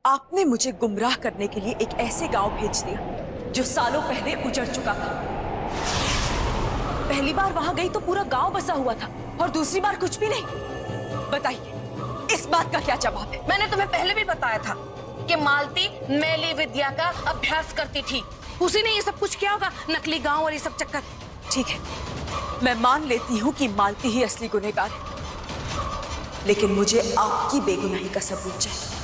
आपने मुझे गुमराह करने के लिए एक ऐसे गांव भेज दिया जो सालों पहले उजड़ चुका था। पहली बार वहां गई तो पूरा गांव बसा हुआ था और दूसरी बार कुछ भी नहीं। बताइए, इस बात का क्या जवाब है? मैंने तुम्हें पहले भी बताया था कि मालती मैली विद्या का अभ्यास करती थी। उसी ने ये सब कुछ किया होगा, नकली गांव और ये सब चक्कर। ठीक है, मैं मान लेती हूँ कि मालती ही असली गुनहगार है, लेकिन मुझे आपकी बेगुनाही का सबूत चाहिए।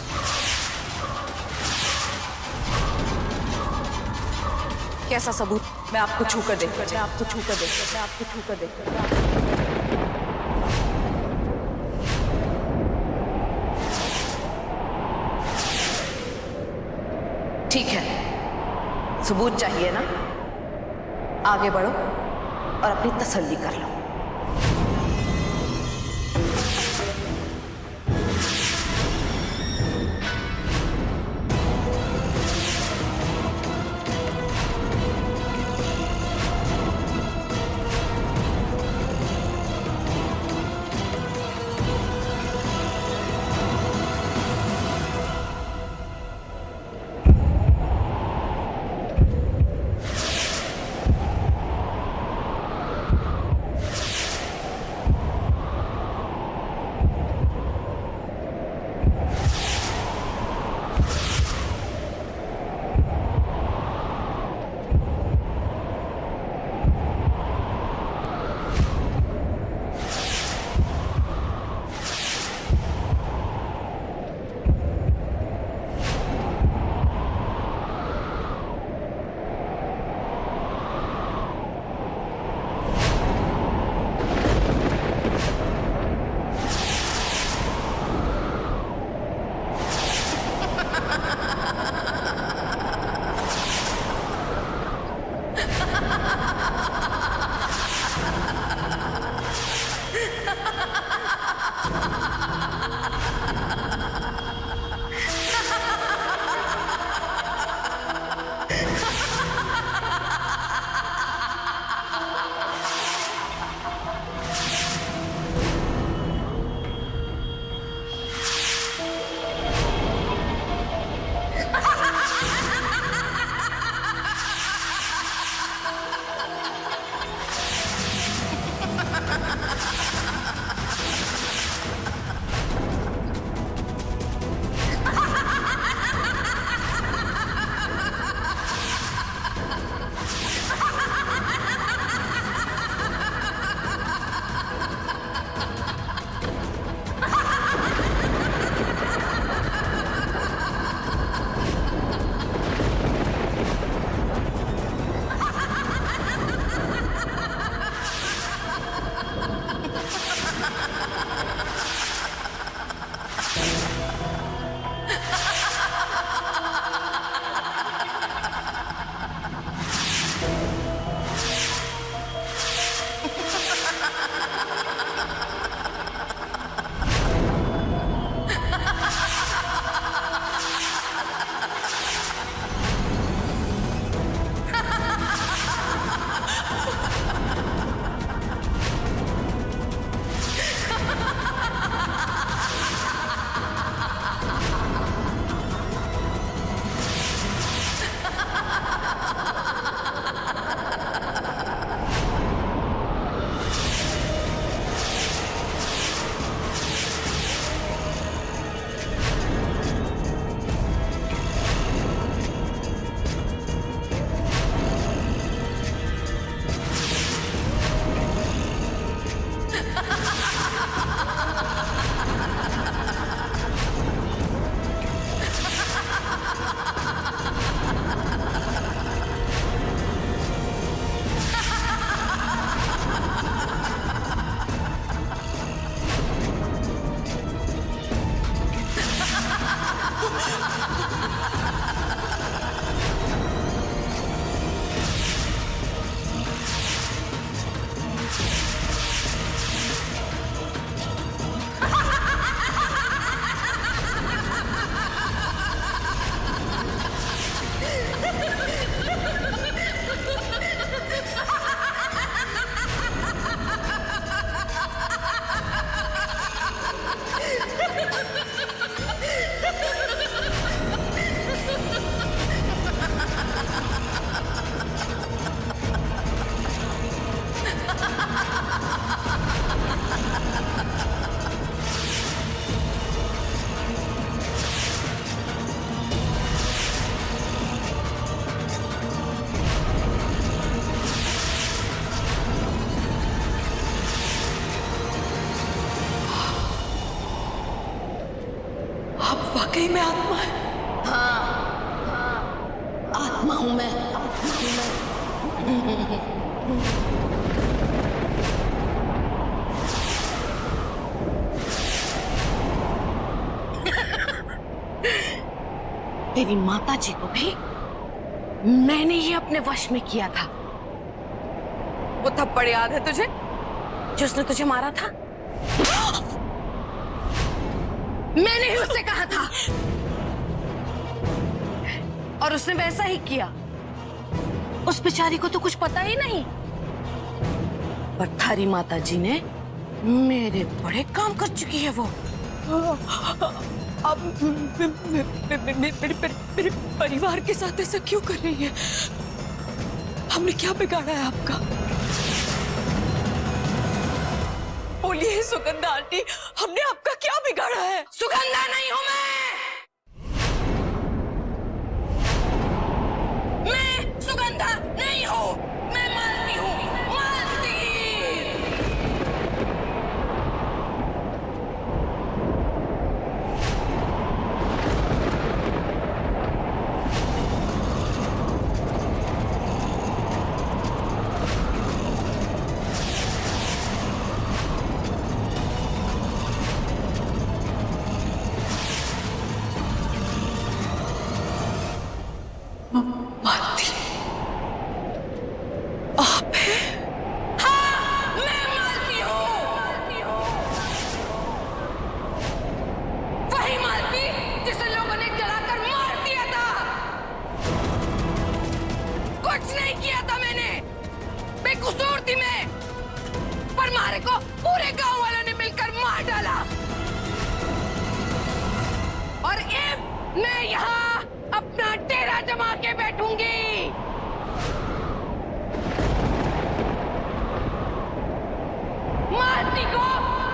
कैसा सबूत? मैं आपको छू कर देखकर, मैं आपको छू कर देखकर, मैं आपको छू कर देखकर। ठीक है, सबूत चाहिए ना? आगे बढ़ो और अपनी तसल्ली कर लो। वाकई में आत्मा है? आत्मा हूं मैं। तेरी माता जी को भी मैंने ही अपने वश में किया था। वो थप्पड़ याद है तुझे जो उसने तुझे मारा था? मैंने ही उससे कहा था और उसने वैसा ही किया। उस बेचारी को तो कुछ पता ही नहीं, पर थारी माता जी ने मेरे बड़े काम कर चुकी है वो। अब मेरे परिवार के साथ ऐसा क्यों कर रही है? हमने क्या बिगाड़ा है आपका? बोलिए सुगंधा आंटी, हमने आपका क्या बिगाड़ा है? सुगंधा नहीं हूं मैं सुगंधा नहीं हूं, मैं मालती हूं, मालती। मालती आप हैं? हाँ, मैं मालती हूँ। वही मालती जिसे लोगों ने जलाकर मार दिया था। कुछ नहीं किया था मैंने, बेकसूर थी मैं, पर मारे को पूरे गांव वालों ने मिलकर मार डाला। और अब मैं यहाँ अपना डेरा जमा के बैठूंगी। मालती को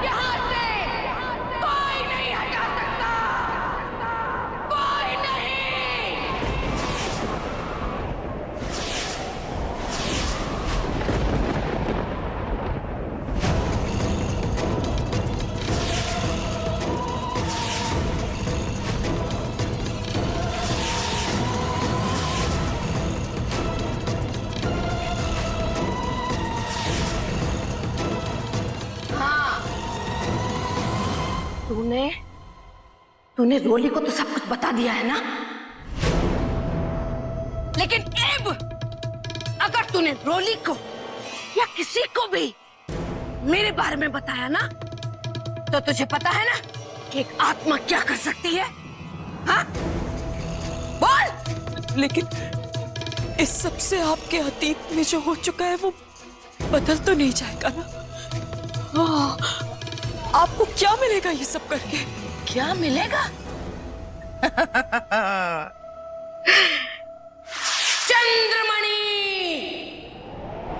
यहाँ से कोई नहीं हटा सकता, कोई नहीं। तूने रोली को तो सब कुछ बता दिया है ना, लेकिन अब अगर तूने रोली को या किसी को भी मेरे बारे में बताया ना, तो तुझे पता है ना कि एक आत्मा क्या कर सकती है? हाँ? बोल। लेकिन इस सब से आपके अतीत में जो हो चुका है वो बदल तो नहीं जाएगा ना? हाँ, आपको क्या मिलेगा ये सब करके? क्या मिलेगा? चंद्रमणि,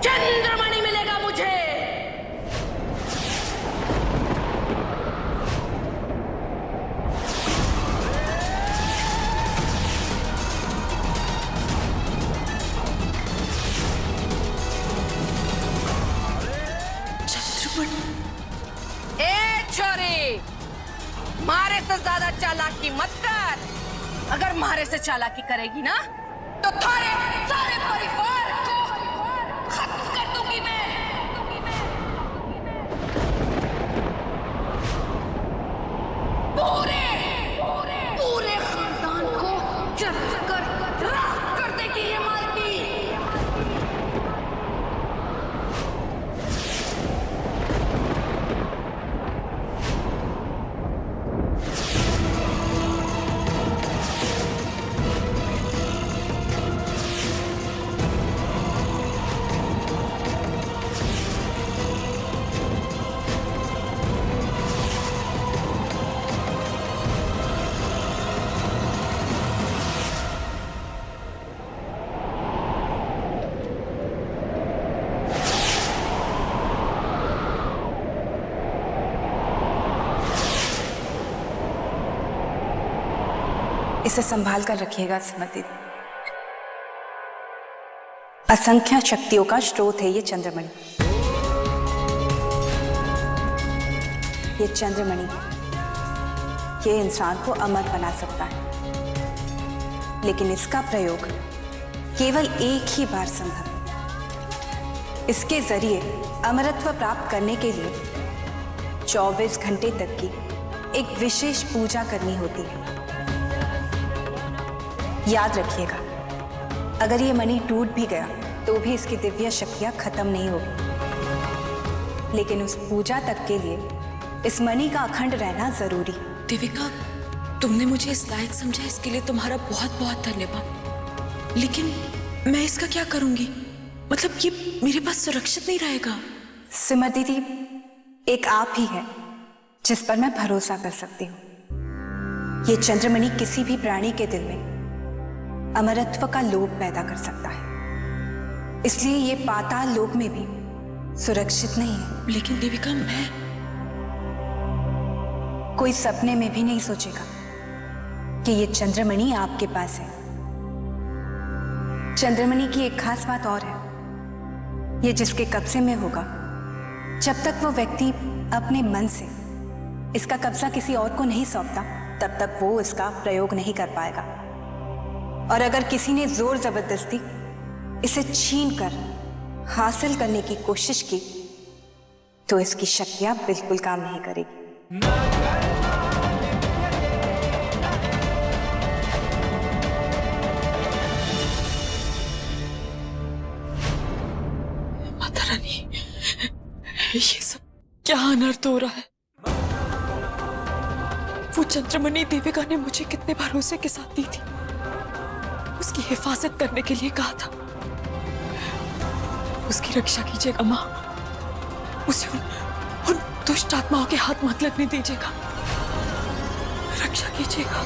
चंद्रमणि मिलेगा मुझे। चंद्रमणि? ए छोरी, मारे से ज्यादा चालाकी मत कर। अगर मारे से चालाकी करेगी ना, तो थारे सारे परिवार को खत्म कर दूंगी मैं। पूरे पूरे खानदान को जला कर राख कर देगी ये मालती। इसे संभाल कर रखिएगा स्मृति। असंख्य शक्तियों का स्रोत है ये चंद्रमणि। ये चंद्रमणि ये इंसान को अमर बना सकता है, लेकिन इसका प्रयोग केवल एक ही बार संभव है। इसके जरिए अमरत्व प्राप्त करने के लिए 24 घंटे तक की एक विशेष पूजा करनी होती है। याद रखिएगा, अगर ये मणि टूट भी गया तो भी इसकी दिव्य शक्तियां खत्म नहीं होगी, लेकिन उस पूजा तक के लिए इस मणि का अखंड रहना जरूरी है। देविका, तुमने मुझे इस लायक समझा, इसके लिए तुम्हारा बहुत बहुत धन्यवाद। लेकिन मैं इसका क्या करूंगी? मतलब ये मेरे पास सुरक्षित नहीं रहेगा। सिमर दीदी, एक आप ही है जिस पर मैं भरोसा कर सकती हूँ। ये चंद्रमणि किसी भी प्राणी के दिल में अमरत्व का लोभ पैदा कर सकता है, इसलिए ये पाताल लोक में भी सुरक्षित नहीं है। लेकिन देविका, मैं कोई सपने में भी नहीं सोचेगा कि ये चंद्रमणि आपके पास है। चंद्रमणि की एक खास बात और है, ये जिसके कब्जे में होगा, जब तक वो व्यक्ति अपने मन से इसका कब्जा किसी और को नहीं सौंपता, तब तक वो इसका प्रयोग नहीं कर पाएगा। और अगर किसी ने जोर जबरदस्ती इसे छीन कर हासिल करने की कोशिश की तो इसकी शक्तियां बिल्कुल काम नहीं करेगी। माता रानी, ये सब क्या अनर्थ हो रहा है? वो चंद्रमणि देविका ने मुझे कितने भरोसे के साथ दी थी, उसकी हिफाजत करने के लिए कहा था। उसकी रक्षा कीजिएगा माँ, उसे उन दुष्ट आत्माओं के हाथ मत लगने दीजिएगा, रक्षा कीजिएगा।